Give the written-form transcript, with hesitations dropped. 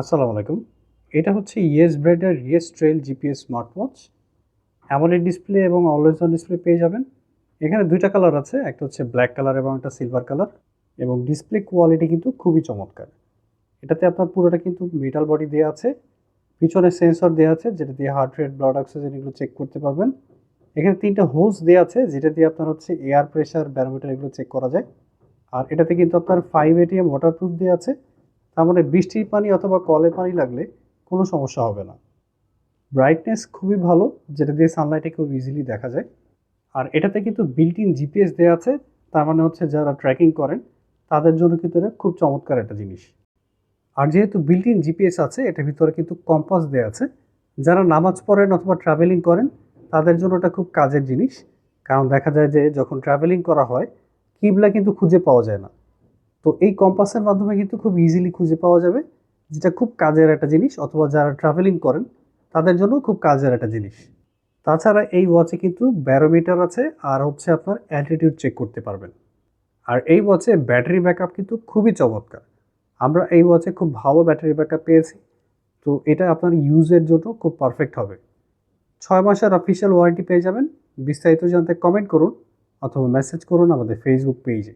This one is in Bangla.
আসসালামু আলাইকুম। এটা হচ্ছে ইয়েস ব্র্যান্ডের yes trail GPS smart watch. AMOLED display এবং অলওয়েজ অন ডিসপ্লে পেয়ে যাবেন। এখানে ২ টা কালার আছে। একটা হচ্ছে ব্ল্যাক কালার এবং একটা সিলভার কালার এবং ডিসপ্লে কোয়ালিটি কিন্তু খুবই চমৎকার। এটাতে আপনার পুরোটা কিন্তু মেটাল বডি দেয়া আছে। পিছনে সেন্সর দেয়া আছে যেটা দিয়ে হার্ট রেট, ব্লাড অক্সিজেন এগুলো চেক করতে পারবেন। এখানে ৩ টা হোলস দেয়া আছে যেটা দিয়ে আপনার হচ্ছে এয়ার প্রেশার, ব্যারোমিটার এগুলো চেক করা যায়। আর এটাতে কিন্তু আপনার 5 এটিএম ওয়াটারপ্রুফ দেয়া আছে। তার মানে বৃষ্টির পানি অথবা কলের পানি লাগলে কোনো সমস্যা হবে না। ব্রাইটনেস খুবই ভালো, যেটা দিয়ে সানলাইটে খুব ইজিলি দেখা যায়। আর এটাতে কিন্তু বিল্ট ইন জিপিএস দেওয়া আছে। তার মানে হচ্ছে যারা ট্র্যাকিং করেন তাদের জন্য কিন্তু এটা খুব চমৎকার একটা জিনিস। আর যেহেতু বিল্ট ইন জিপিএস আছে, এটার ভিতরে কিন্তু কম্পাস দেওয়া আছে। যারা নামাজ পড়েন অথবা ট্রাভেলিং করেন তাদের জন্য এটা খুব কাজের জিনিস। কারণ দেখা যায় যে যখন ট্রাভেলিং করা হয় কিবলা কিন্তু খুঁজে পাওয়া যায় না। তো এই কম্পাসের মাধ্যমে কিন্তু খুব ইজিলি খুঁজে পাওয়া যাবে, যেটা খুব কাজের একটা জিনিস। অথবা যারা ট্রাভেলিং করেন তাদের জন্য খুব কাজের একটা জিনিস। তাছাড়া এই ওয়াচে কিন্তু ব্যারোমিটার আছে আর হচ্ছে আপনার অ্যালটিটিউড চেক করতে পারবেন। আর এই ওয়াচে ব্যাটারি ব্যাকআপ কিন্তু খুবই চমৎকার। আমরা এই ওয়াচে খুব ভালো ব্যাটারি ব্যাকআপ পেয়েছি। তো এটা আপনার ইউজের জন্য খুব পারফেক্ট হবে। ৬ মাসের অফিসিয়াল ওয়ারেন্টি পেয়ে যাবেন। বিস্তারিত জানতে কমেন্ট করুন অথবা মেসেজ করুন আমাদের ফেসবুক পেজে।